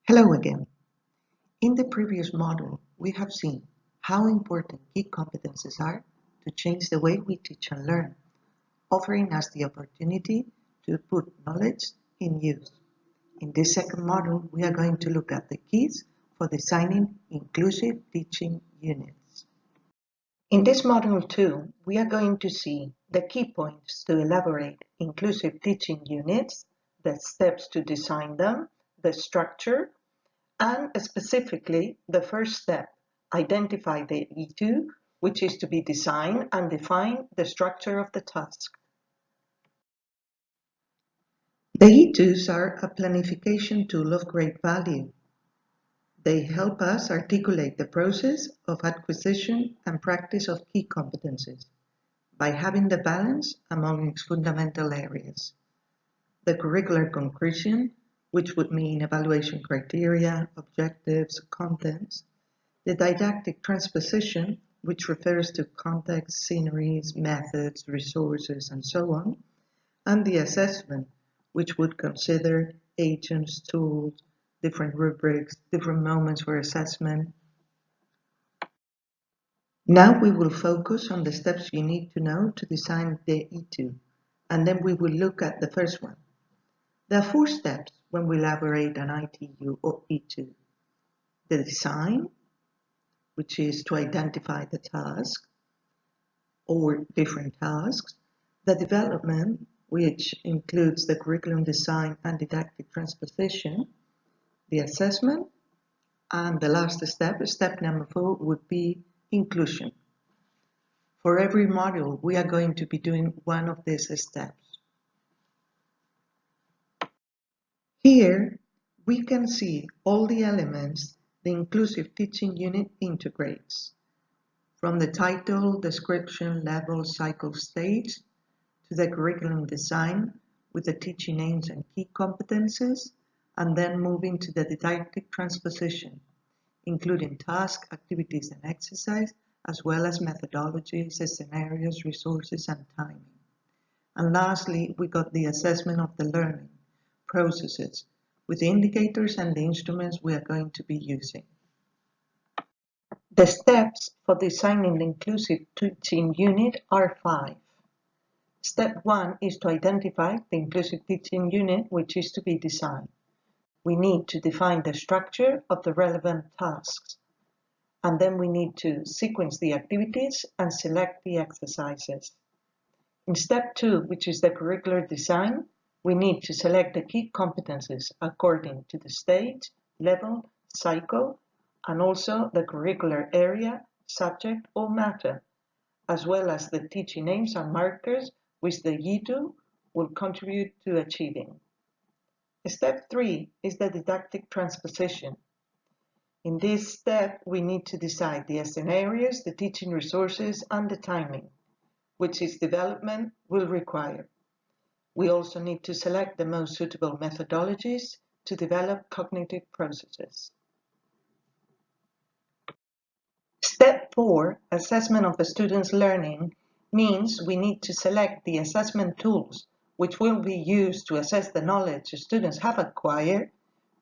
Hello again. In the previous model, we have seen how important key competencies are to change the way we teach and learn, offering us the opportunity to put knowledge in use. In this second model, we are going to look at the keys for designing inclusive teaching units. In this model 2, we are going to see the key points to elaborate inclusive teaching units, the steps to design them, the structure, and specifically the first step, identify the E2, which is to be designed, and define the structure of the task. The E2s are a planification tool of great value. They help us articulate the process of acquisition and practice of key competencies by having the balance among its fundamental areas. The curricular concretion, which would mean evaluation criteria, objectives, contents, the didactic transposition, which refers to context, sceneries, methods, resources, and so on, and the assessment, which would consider agents, tools, different rubrics, different moments for assessment. Now we will focus on the steps you need to know to design the E2, and then we will look at the first one. There are 4 steps when we elaborate an ITU or E2. The design, which is to identify the task or different tasks. The development, which includes the curriculum design and didactic transposition. The assessment, and the last step, step number 4, would be inclusion. For every module, we are going to be doing one of these steps. Here, we can see all the elements the inclusive teaching unit integrates, from the title, description, level, cycle, stage, to the curriculum design with the teaching aims and key competencies, and then moving to the didactic transposition, including tasks, activities, and exercise, as well as methodologies, scenarios, resources, and timing. And lastly, we got the assessment of the learning processes with the indicators and the instruments we are going to be using. The steps for designing the inclusive teaching unit are 5. Step 1 is to identify the inclusive teaching unit which is to be designed. We need to define the structure of the relevant tasks, and then we need to sequence the activities and select the exercises. In step 2, which is the curricular design, we need to select the key competencies according to the stage, level, cycle, and also the curricular area, subject, or matter, as well as the teaching aims and markers which the E2 will contribute to achieving. Step 3 is the didactic transposition. In this step, we need to decide the scenarios, the teaching resources, and the timing, which its development will require. We also need to select the most suitable methodologies to develop cognitive processes. Step 4, assessment of the student's learning, means we need to select the assessment tools which will be used to assess the knowledge students have acquired,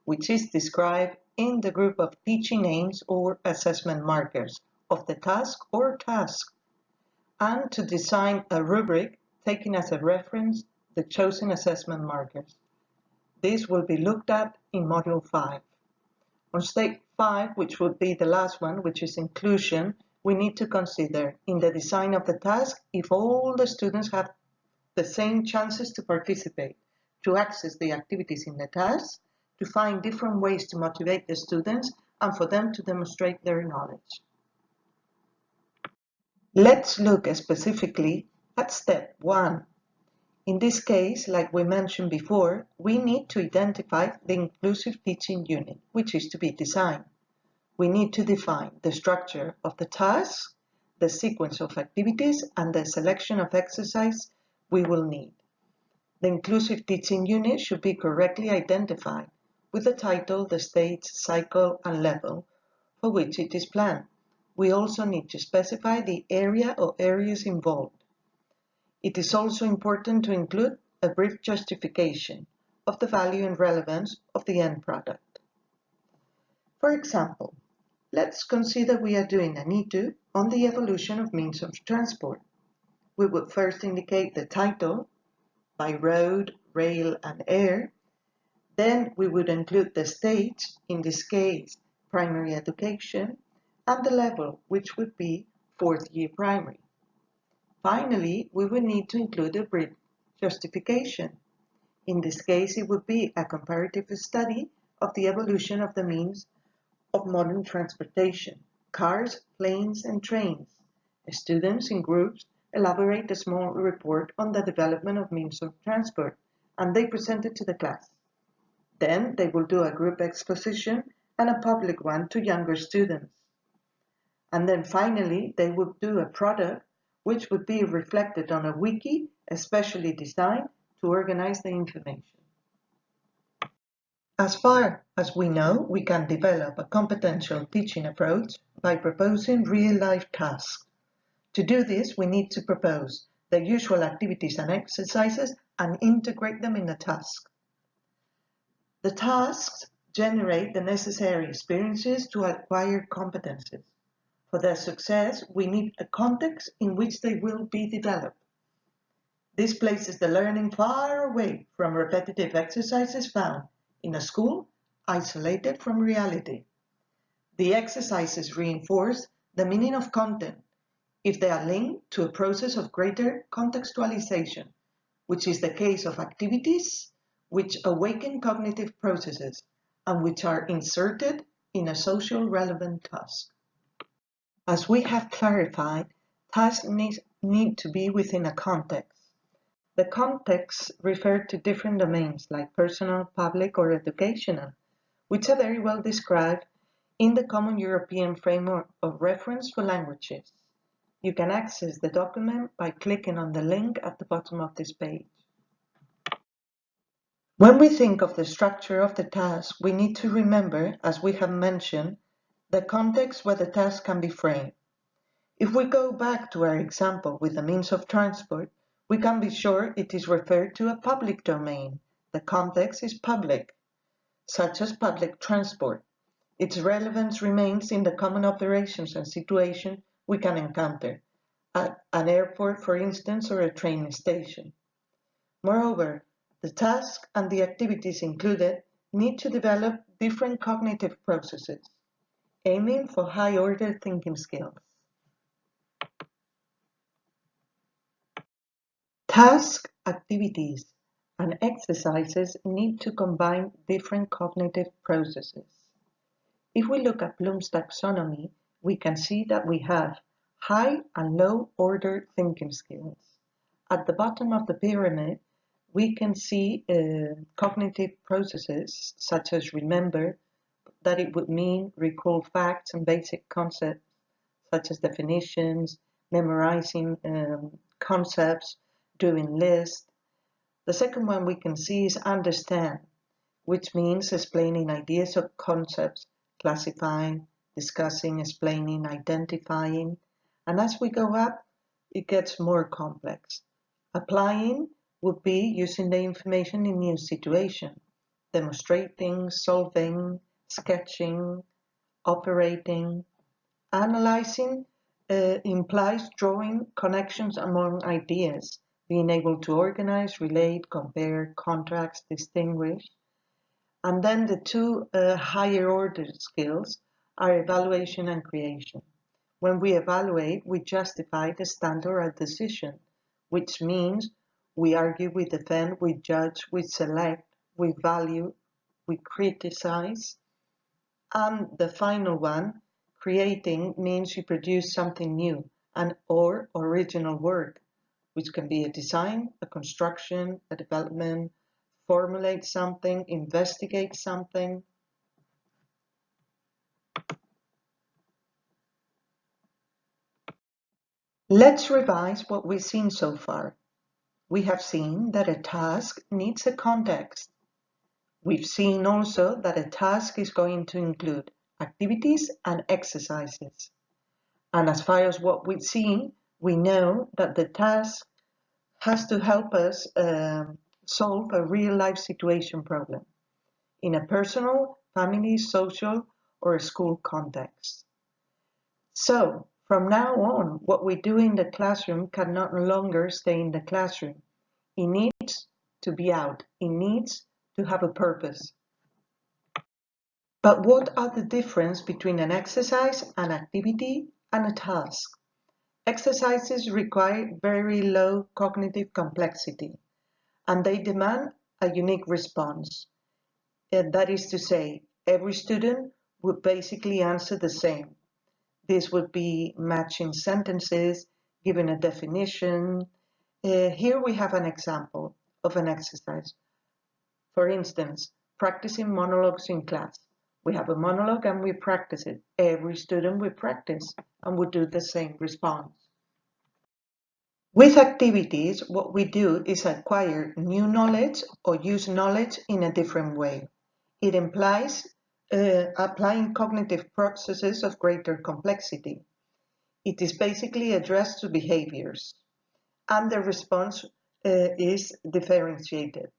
which is described in the group of teaching aims or assessment markers of the task or tasks, and to design a rubric taking as a reference the chosen assessment markers. This will be looked at in Module 5. On Step 5, which would be the last one, which is inclusion, we need to consider in the design of the task if all the students have the same chances to participate, to access the activities in the task, to find different ways to motivate the students, and for them to demonstrate their knowledge. Let's look specifically at Step 1. In this case, like we mentioned before, we need to identify the inclusive teaching unit, which is to be designed. We need to define the structure of the task, the sequence of activities, and the selection of exercise we will need. The inclusive teaching unit should be correctly identified with the title, the stage, cycle, and level for which it is planned. We also need to specify the area or areas involved. It is also important to include a brief justification of the value and relevance of the end product. For example, let's consider we are doing an etude on the evolution of means of transport. We would first indicate the title by road, rail, and air. Then we would include the stage, in this case, primary education, and the level, which would be fourth year primary. Finally, we would need to include a brief justification. In this case, it would be a comparative study of the evolution of the means of modern transportation, cars, planes, and trains. Students in groups elaborate a small report on the development of means of transport, and they present it to the class. Then they will do a group exposition and a public one to younger students. And then finally, they would do a product which would be reflected on a wiki, especially designed to organize the information. As far as we know, we can develop a competential teaching approach by proposing real-life tasks. To do this, we need to propose the usual activities and exercises and integrate them in the task. The tasks generate the necessary experiences to acquire competences. For their success, we need a context in which they will be developed. This places the learning far away from repetitive exercises found in a school, isolated from reality. The exercises reinforce the meaning of content if they are linked to a process of greater contextualization, which is the case of activities which awaken cognitive processes and which are inserted in a social relevant task. As we have clarified, tasks need to be within a context. The contexts refer to different domains like personal, public, or educational, which are very well described in the Common European Framework of Reference for Languages. You can access the document by clicking on the link at the bottom of this page. When we think of the structure of the task, we need to remember, as we have mentioned, the context where the task can be framed. If we go back to our example with the means of transport, we can be sure it is referred to a public domain. The context is public, such as public transport. Its relevance remains in the common operations and situations we can encounter, at an airport, for instance, or a train station. Moreover, the task and the activities included need to develop different cognitive processes, aiming for high-order thinking skills. Tasks, activities, and exercises need to combine different cognitive processes. If we look at Bloom's taxonomy, we can see that we have high and low order thinking skills. At the bottom of the pyramid, we can see cognitive processes such as remember, that it would mean recall facts and basic concepts such as definitions, memorizing concepts, doing lists. The second one we can see is understand, which means explaining ideas or concepts, classifying, discussing, explaining, identifying. And as we go up, it gets more complex. Applying would be using the information in new situations, demonstrating, solving, sketching, operating. Analyzing implies drawing connections among ideas, being able to organize, relate, compare, contrast, distinguish. And then the two higher order skills are evaluation and creation. When we evaluate, we justify the standard or decision, which means we argue, we defend, we judge, we select, we value, we criticize. And the final one, creating, means you produce something new, an or original work, which can be a design, a construction, a development, formulate something, investigate something. Let's revise what we've seen so far. We have seen that a task needs a context. We've seen also that a task is going to include activities and exercises. And as far as what we've seen, we know that the task has to help us solve a real life situation problem in a personal, family, social, or a school context. So, from now on, what we do in the classroom can no longer stay in the classroom. It needs to be out. It needs to have a purpose. But what are the difference between an exercise, an activity, and a task? Exercises require very low cognitive complexity, and they demand a unique response. That is to say, every student would basically answer the same. This would be matching sentences, giving a definition. Here we have an example of an exercise. For instance, practicing monologues in class. We have a monologue and we practice it. Every student will practice and would do the same response. With activities, what we do is acquire new knowledge or use knowledge in a different way. It implies applying cognitive processes of greater complexity. It is basically addressed to behaviors, and the response is differentiated.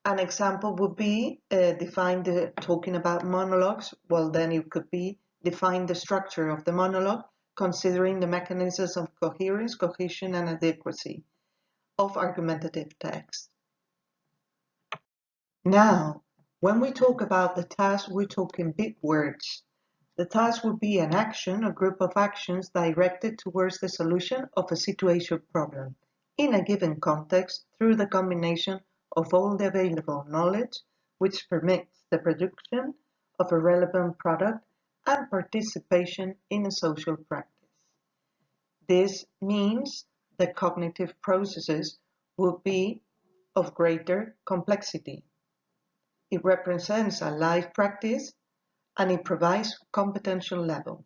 An example would be talking about monologues. Well, then it could be define the structure of the monologue, considering the mechanisms of coherence, cohesion, and adequacy of argumentative text. Now, when we talk about the task, we talk in big words. The task would be an action or group of actions directed towards the solution of a situation problem in a given context through the combination of all the available knowledge which permits the production of a relevant product and participation in a social practice. This means that cognitive processes will be of greater complexity. It represents a live practice and it provides competential levels.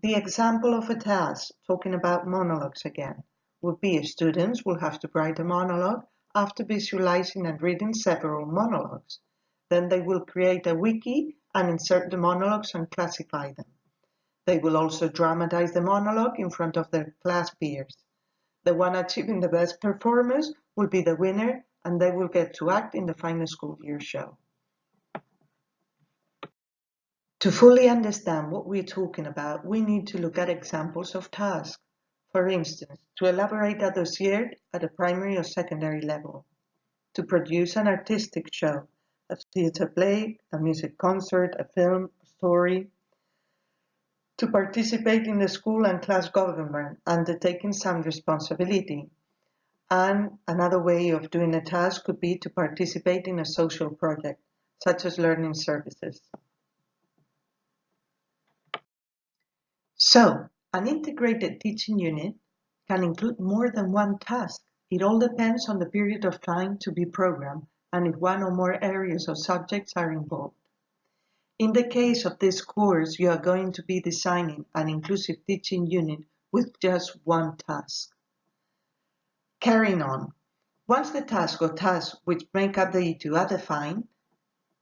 The example of a task, talking about monologues again, would be students will have to write a monologue after visualizing and reading several monologues. Then they will create a wiki and insert the monologues and classify them. They will also dramatize the monologue in front of their class peers. The one achieving the best performance will be the winner and they will get to act in the final school year show. To fully understand what we're talking about, we need to look at examples of tasks. For instance, to elaborate a dossier at a primary or secondary level, to produce an artistic show, a theatre play, a music concert, a film, a story, to participate in the school and class government, undertaking some responsibility. And another way of doing a task could be to participate in a social project, such as learning services. So, an integrated teaching unit can include more than one task. It all depends on the period of time to be programmed and if one or more areas or subjects are involved. In the case of this course, you are going to be designing an inclusive teaching unit with just one task. Carrying on, once the task or tasks which make up the E2 are defined,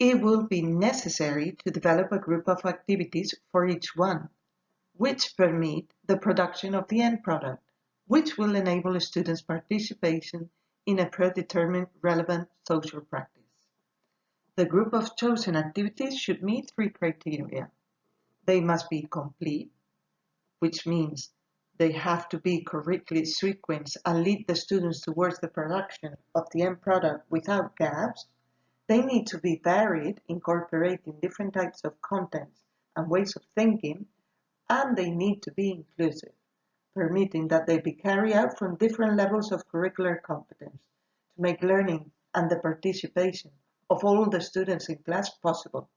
it will be necessary to develop a group of activities for each one, which permit the production of the end product, which will enable students' participation in a predetermined relevant social practice. The group of chosen activities should meet three criteria. They must be complete, which means they have to be correctly sequenced and lead the students towards the production of the end product without gaps. They need to be varied, incorporating different types of contents and ways of thinking, and they need to be inclusive, permitting that they be carried out from different levels of curricular competence to make learning and the participation of all the students in class possible,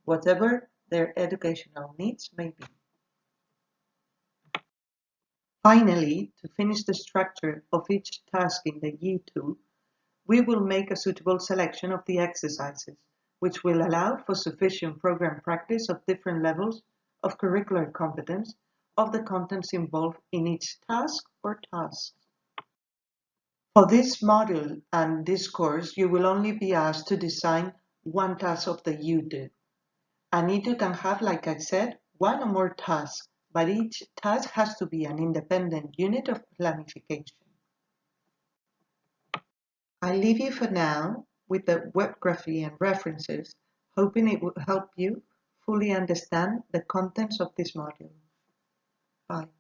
whatever their educational needs may be. Finally, to finish the structure of each task in the E2, we will make a suitable selection of the exercises, which will allow for sufficient program practice of different levels of curricular competence of the contents involved in each task or tasks. For this module and this course, you will only be asked to design one task of the E2. An E2 can have, like I said, one or more tasks, but each task has to be an independent unit of planification. I leave you for now with the web graphy and references, hoping it will help you fully understand the contents of this module. Bye.